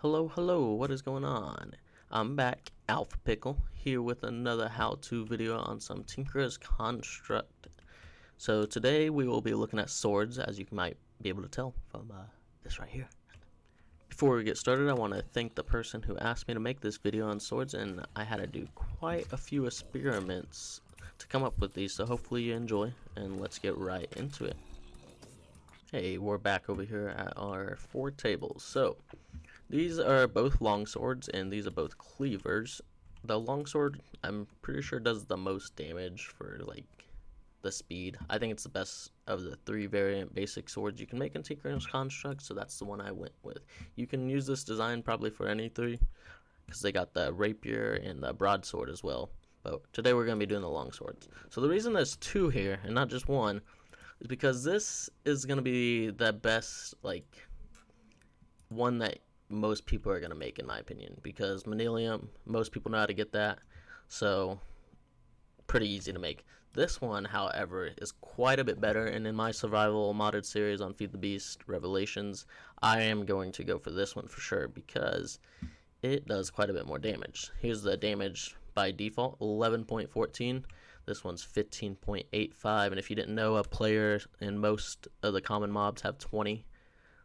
Hello, what is going on? I'm back, Alpha Pickle, here with another how-to video on some Tinker's Construct. So today we will be looking at swords, as you might be able to tell from this right here. Before we get started, I want to thank the person who asked me to make this video on swords, and I had to do quite a few experiments to come up with these, so hopefully you enjoy, and let's get right into it. Hey, we're back over here at our 4 tables. So these are both long swords and these are both cleavers. The longsword, I'm pretty sure, does the most damage for like the speed. I think it's the best of the 3 variant basic swords you can make in Tinker's Construct, so that's the one I went with. You can use this design probably for any 3 because they got the rapier and the broadsword as well. But today we're going to be doing the long swords. So the reason there's 2 here and not just 1 is because this is going to be the best, like, one that most people are going to make, in my opinion, because Manilium, most people know how to get that, so pretty easy to make. This one, however, is quite a bit better, and in my survival modded series on Feed the Beast Revelations, I am going to go for this one for sure, because it does quite a bit more damage. Here's the damage by default, 11.14. This one's 15.85, and if you didn't know, a player in most of the common mobs have 20.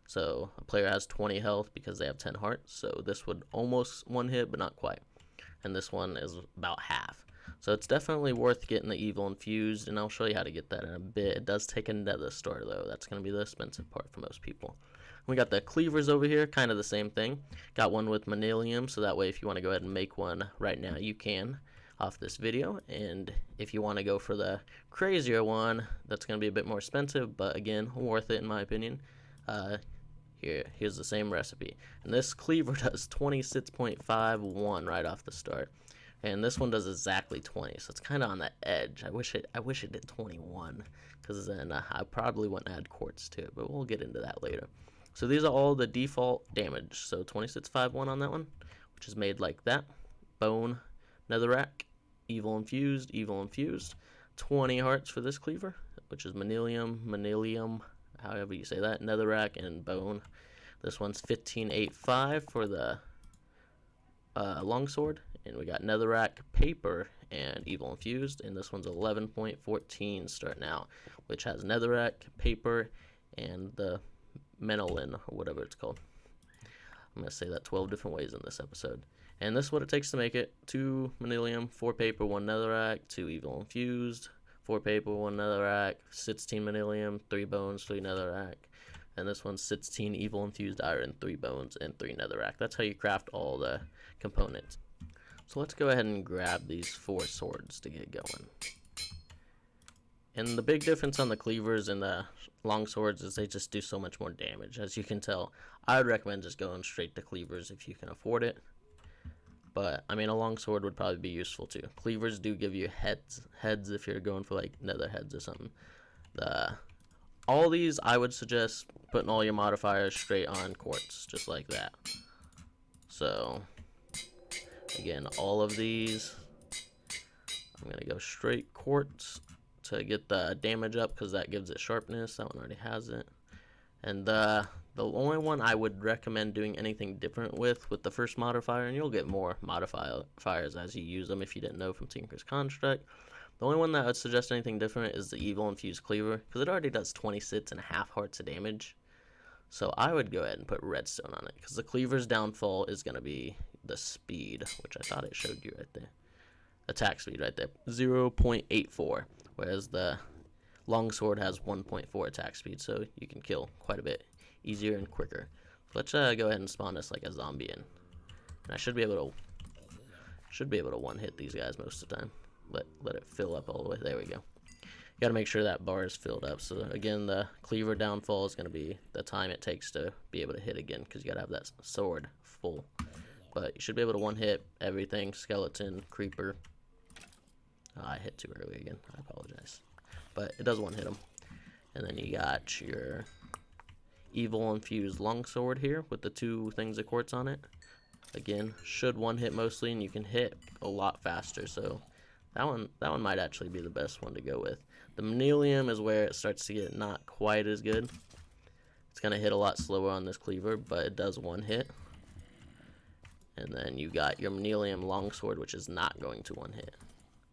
So a player has 20 health because they have 10 hearts. So this would almost one hit, but not quite. And this one is about half. So it's definitely worth getting the evil infused, and I'll show you how to get that in a bit. It does take a nether store though. That's going to be the expensive part for most people. We got the cleavers over here, kind of the same thing. Got one with Manilium, so that way if you want to go ahead and make one right now, you can off this video. And if you want to go for the crazier one, that's going to be a bit more expensive, but again, worth it in my opinion. Here's the same recipe, and this cleaver does 26.51 right off the start, and this one does exactly 20, so it's kind of on the edge. I wish it did 21, because then I probably wouldn't add quartz to it, but we'll get into that later. So these are all the default damage. So 26.51 on that one, which is made like that. Bone, netherrack, evil infused, 20 hearts for this cleaver, which is manilium, however you say that, netherrack, and bone. This one's 15.85 for the longsword, and we got netherrack, paper, and evil infused, and this one's 11.14 starting out, which has netherrack, paper, and the menolin, or whatever it's called. I'm going to say that 12 different ways in this episode. And this is what it takes to make it: 2 manilium, 4 paper, 1 netherrack, 2 evil infused, 4 paper, 1 netherrack, 16 manilium, 3 bones, 3 netherrack, and this one's 16 evil infused iron, 3 bones, and 3 netherrack. That's how you craft all the components. So let's go ahead and grab these 4 swords to get going. And the big difference on the cleavers and the long swords is they just do so much more damage. As you can tell, I would recommend just going straight to cleavers if you can afford it. But, I mean, a long sword would probably be useful too. Cleavers do give you heads if you're going for, like, nether heads or something. All these, I would suggest putting all your modifiers straight on quartz, just like that. So, again, all of these, I'm going to go straight quartz to get the damage up, because that gives it sharpness. That one already has it. And the only one I would recommend doing anything different with the first modifier, and you'll get more modifiers as you use them if you didn't know from Tinker's Construct. The only one that I would suggest anything different is the evil infused cleaver, because it already does 26.5 hearts of damage. So I would go ahead and put redstone on it, because the cleaver's downfall is going to be the speed, which I thought it showed you right there. Attack speed right there, 0.84, whereas the longsword has 1.4 attack speed, so you can kill quite a bit easier and quicker. So let's go ahead and spawn us like a zombie in, and I should be able to one hit these guys most of the time. Let it fill up all the way. There we go. You got to make sure that bar is filled up. So again, the cleaver downfall is going to be the time it takes to be able to hit again, because you got to have that sword full. But you should be able to one hit everything: skeleton, creeper. I hit too early again. I apologize. But it does one hit them. And then you got your evil infused longsword here with the 2 things of quartz on it. Again, should one hit mostly, and you can hit a lot faster. So that one might actually be the best one to go with. The manilium is where it starts to get not quite as good. It's gonna hit a lot slower on this cleaver, but it does one hit. And then you got your Manilium Longsword, which is not going to one hit.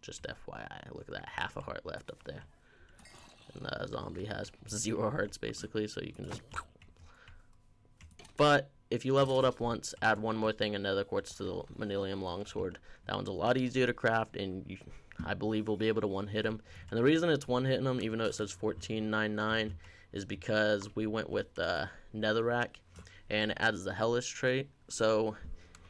Just FYI. Look at that, half a heart left up there. And the zombie has 0 hearts basically, so you can just... But if you level it up once, add one more thing, another quartz to the Manilium Longsword. That one's a lot easier to craft, and you, I believe we'll be able to one-hit him. And the reason it's one-hitting him, even though it says 1499, is because we went with the Netherrack, and it adds the Hellish trait. So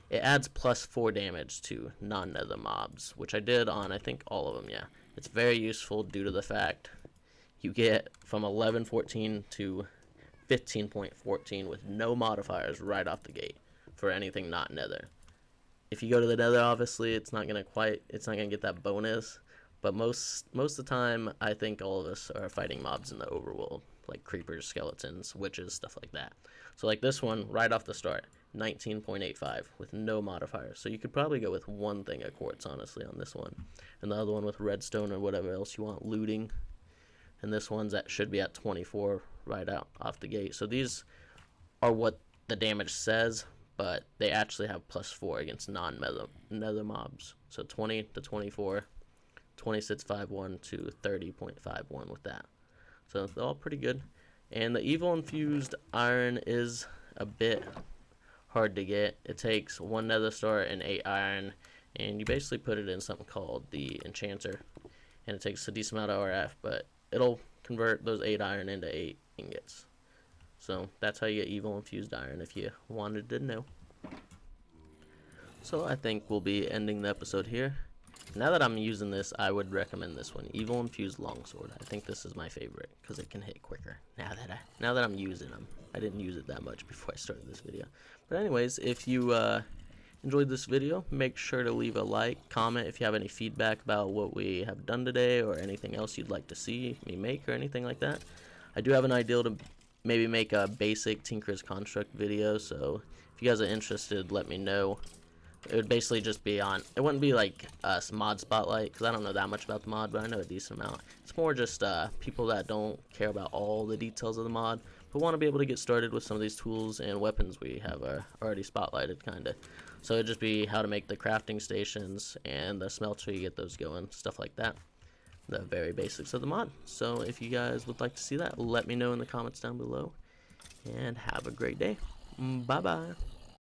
it adds +4 damage to non-nether mobs, which I did on, I think, all of them, yeah. It's very useful due to the fact you get from 11.14 to 15.14 with no modifiers right off the gate for anything not nether. If you go to the nether, obviously it's not gonna get that bonus, but most of the time I think all of us are fighting mobs in the overworld, like creepers, skeletons, witches, stuff like that. So like this one right off the start, 19.85 with no modifiers. So you could probably go with one thing of quartz honestly on this one, and the other one with redstone or whatever else you want, looting. And this one's that should be at 24 right out off the gate. So these are what the damage says, but they actually have +4 against non-nether mobs. So 20 to 24, 26.51 to 30.51 with that. So they're all pretty good. And the evil infused iron is a bit hard to get. It takes 1 nether star and 8 iron, and you basically put it in something called the enchanter, and it takes a decent amount of RF, but it'll convert those 8 iron into 8 ingots. So that's how you get evil infused iron if you wanted to know. So I think we'll be ending the episode here. Now that I'm using this, I would recommend this one, evil infused longsword. I think this is my favorite because it can hit quicker. Now that I'm using them, I didn't use it that much before I started this video. But anyways, if you enjoyed this video, make sure to leave a like, comment if you have any feedback about what we have done today or anything else you'd like to see me make or anything like that. I do have an idea to maybe make a basic Tinker's Construct video, so if you guys are interested, let me know. It would basically just be on, it wouldn't be like a mod spotlight, because I don't know that much about the mod, but I know a decent amount. It's more just people that don't care about all the details of the mod, but want to be able to get started with some of these tools and weapons we have already spotlighted, kind of. So it'd just be how to make the crafting stations and the smelter, you get those going, stuff like that. The very basics of the mod. So if you guys would like to see that, let me know in the comments down below. And have a great day. Bye bye.